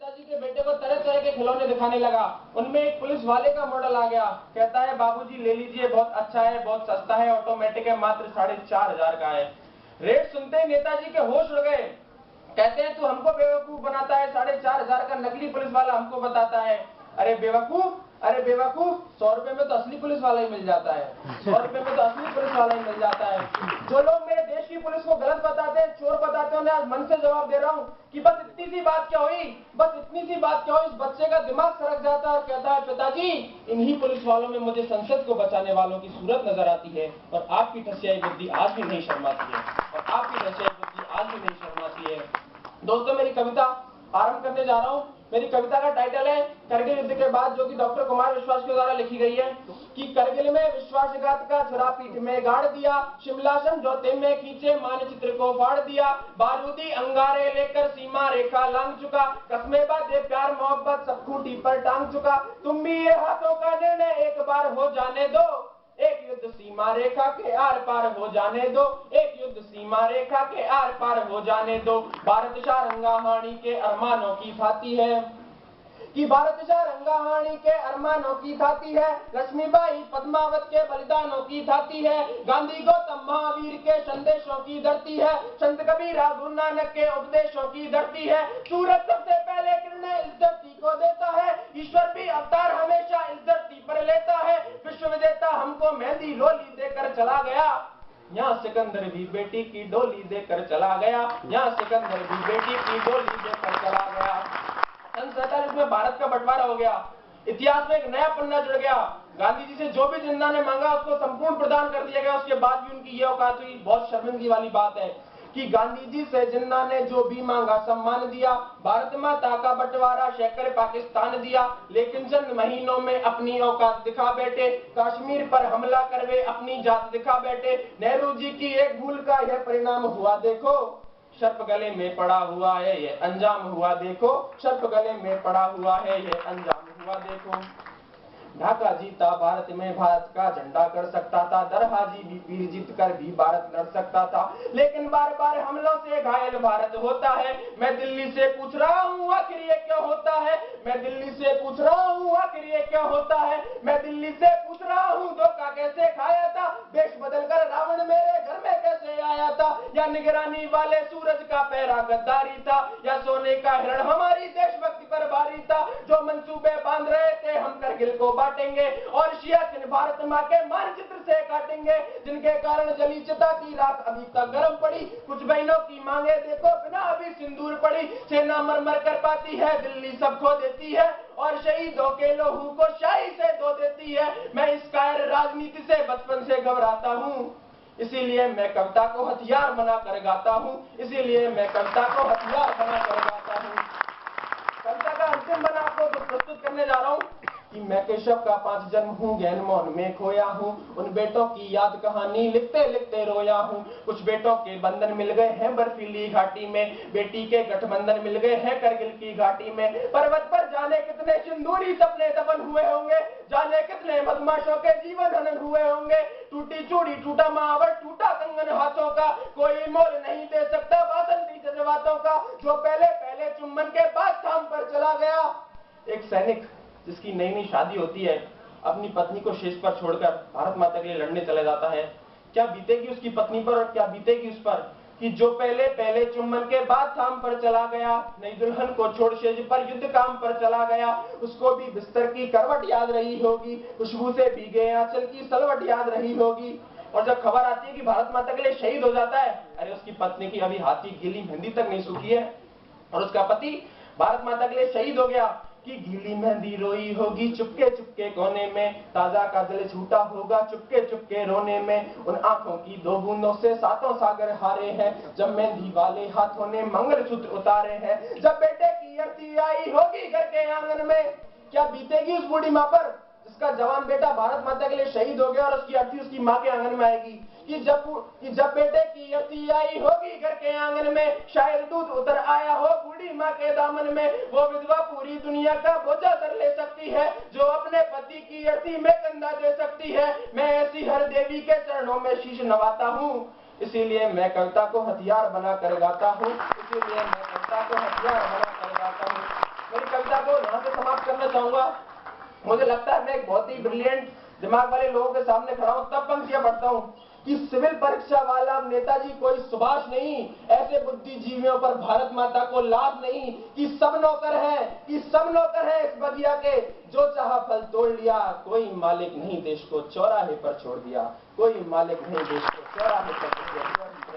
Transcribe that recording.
नेताजी के बेटे को तरह तरह के खिलौने दिखाने लगा। उनमें एक पुलिस वाले का मॉडल आ गया। कहता है बाबूजी ले लीजिए, बहुत अच्छा है, बहुत सस्ता है, ऑटोमेटिक है, मात्र 4,500 का है। रेट सुनते ही नेताजी के होश उड़ गए। कहते हैं तू हमको बेवकूफ बनाता है, 4,500 का नकली पुलिस वाला हमको बताता है। अरे बेवकूफ, 100 रुपए में तो असली पुलिस वाला ही मिल जाता है, 100 रुपए में तो असली पुलिस वाला ही मिल जाता है। जो लोग मेरे देश की पुलिस को गलत बताते हैं, चोर बताते हैं, उन्हें आज मन से जवाब दे रहा हूँ कि बस इतनी सी बात क्या हुई, बस इतनी सी बात क्या हुई, इस बच्चे का दिमाग सरक जाता है और कहता है पिताजी इन्हीं पुलिस वालों में मुझे संसद को बचाने वालों की सूरत नजर आती है और आपकी ठसियाई बुद्धि आज भी नहीं शर्माती है, और आपकी ठसियाई बुद्धि आज भी नहीं शर्माती है। दोस्तों, मेरी कविता आरंभ करने जा रहा हूं। मेरी कविता का टाइटल है करगिल युद्ध के बाद, जो कि डॉक्टर कुमार विश्वास के द्वारा लिखी गई है। कि करगिल में विश्वासघात का छुरा पीठ में गाड़ दिया, शिमला समझौते में खींचे मानचित्र को फाड़ दिया, बारूदी अंगारे लेकर सीमा रेखा लांग चुका, कस्में बातें प्यार मोहब्बत सब खूंटी पर टांग चुका। तुम भी ये हाथों का निर्णय एक बार हो जाने दो, एक युद्ध सीमा रेखा के आर पार हो जाने दो, एक युद्ध सीमा रेखा के आर पार हो जाने दो। भारत शारंगाहानी के अरमानों की थाती है, कि भारत शारंगाहानी के अरमानों की थाती है, लक्ष्मीबाई पद्मावत के बलिदानों की थाती है, गांधी गौतम महावीर के संदेशों की धरती है, संत कबीरा गुरु नानक के उपदेशों की धरती है। सूरज सबसे पहले किरणें इस धरती को देता है, ईश्वर भी अवतार हमेशा इस धरती पर लेता है। विश्व विजेता हमको मेहंदी रोली देकर चला गया, यहाँ सिकंदर भी बेटी की डोली देकर चला गया, यहाँ सिकंदर भी बेटी की डोली देकर चला गया। सन 47 में भारत का बंटवारा हो गया, इतिहास में एक नया पन्ना जुड़ गया। गांधी जी से जो भी जिन्ना ने मांगा उसको संपूर्ण प्रदान कर दिया गया। उसके बाद भी उनकी ये औकात हुई, बहुत शर्मिंदगी वाली बात है कि गांधी जी से जिन्ना ने जो भी मांगा सम्मान दिया, भारत माता का बंटवारा शेखर पाकिस्तान दिया, लेकिन चंद महीनों में अपनी औकात दिखा बैठे, कश्मीर पर हमला कर वे अपनी जात दिखा बैठे। नेहरू जी की एक भूल का यह परिणाम हुआ देखो, सर्प गले में पड़ा हुआ है ये अंजाम हुआ देखो, सर्प गले में पड़ा हुआ है ये अंजाम हुआ देखो। ढाका जीता भारत में भारत का झंडा कर सकता था, दरहाजी भी पीर जीत कर भी भारत लड़ सकता था, लेकिन बार बार हमलों से घायल भारत होता है। मैं दिल्ली से पूछ रहा हूँ आखिर ये क्या होता है, मैं दिल्ली से पूछ रहा हूँ आखिर ये क्या होता है, मैं दिल्ली से पूछ रहा हूँ धोखा कैसे खाया था, देश बदल कर रावण मेरे घर में कैसे आया था, या निगरानी वाले सूरज का पैरा गद्दारी था, या सोने का हिरण हमारी देशभक्ति पर भारी था। जो मंसूबे बांध रहे थे हम करगिल को बांटेंगे और सियाचिन भारत मां के मानचित्र से काटेंगे, जिनके कारण जली चिता की राख अभी तक गर्म पड़ी। कुछ बहनों की मांगे देखो बिना अभी सिंदूर पड़ी, सेना मर कर पाती है, दिल्ली सब खो देती है और शहीदों के लोहू को शाही से धो देती है। मैं इस कायर राजनीति से बचपन से घबराता हूँ, इसीलिए मैं कविता को हथियार बनाकर गाता हूँ, इसीलिए मैं कविता को हथियार बनाकर गाता हूँ। कविता का अंतिम बना आपको प्रस्तुत करने जा रहा हूँ कि मैं केशव का 5 जन्म हूँ, गहन मौन में खोया हूँ, उन बेटों की याद कहानी लिखते लिखते रोया हूँ। कुछ बेटों के बंधन मिल गए हैं बर्फीली घाटी में, बेटी के गठबंधन मिल गए हैं करगिल की घाटी में। पर्वत पर जाने कितने सिंदूरी सपने दफन हुए होंगे, जाने कितने मधुमाशों के जीवन हनन हुए होंगे। टूटी चूड़ी टूटा महावर टूटा कंगन हाथों का, कोई मोल नहीं दे सकता बासंती जज्बातों का, जो पहले पहले चुम्बन के बाद थाम पर चला गया। एक सैनिक जिसकी नई नई शादी होती है अपनी पत्नी को शेष पर छोड़कर भारत माता के लिए लड़ने चला जाता है, क्या बीतेगी उसकी पत्नी पर और क्या बीतेगी उस पर कि जो पहले पहले चुम्बन के बाद थाम पर चला गया, नई दुल्हन को छोड़ शेज पर युद्ध काम पर चला गया। उसको भी बिस्तर की करवट याद रही होगी, खुशबू से भीगे आंचल की सलवट याद रही होगी। और जब खबर आती है कि भारत माता के लिए शहीद हो जाता है, अरे उसकी पत्नी की अभी हाथ की गीली मेहंदी तक नहीं सूखी है और उसका पति भारत माता के लिए शहीद हो गया कि गीली मेहंदी रोई होगी चुपके चुपके कोने में, ताजा का दिल छूटा होगा चुपके चुपके रोने में। उन आंखों की 2 बूंदों से 7 सागर हारे हैं, जब मेहंदी वाले हाथों ने मंगलसूत्र उतारे हैं। जब बेटे की अर्थी आई होगी घर के आंगन में, क्या बीतेगी उस बूढ़ी माँ पर जिसका जवान बेटा भारत माता के लिए शहीद हो गया और उसकी अर्थी उसकी माँ के आंगन में आएगी। कि जब बेटे की अर्थी आई होगी घर के आंगन में, शायद दूध उतर आया हो बूढ़ी माँ के दामन में। वो विधवा पूरी दुनिया का बोझा सर ले सकती है, जो अपने पति की अर्थी में कंधा दे सकती है। मैं ऐसी हर देवी के चरणों में शीश नवाता हूँ, इसीलिए मैं कविता को हथियार बना कर गाता हूँ, इसीलिए मैं कविता को हथियार बना कर गाता हूँ। को यहाँ से समाप्त करना चाहूंगा। मुझे लगता है मैं एक बहुत ही ब्रिलियंट दिमाग वाले लोगों के सामने खड़ा हूं, तब पंक्तियां पढ़ता हूं कि सिविल परीक्षा वाला नेताजी कोई सुभाष नहीं, ऐसे बुद्धिजीवियों पर भारत माता को लाभ नहीं, कि सब नौकर है इस बगिया के, जो चाहा फल तोड़ लिया, कोई मालिक नहीं देश को चौराहे पर छोड़ दिया, कोई मालिक नहीं देश को चौराहे पर छोड़ दिया।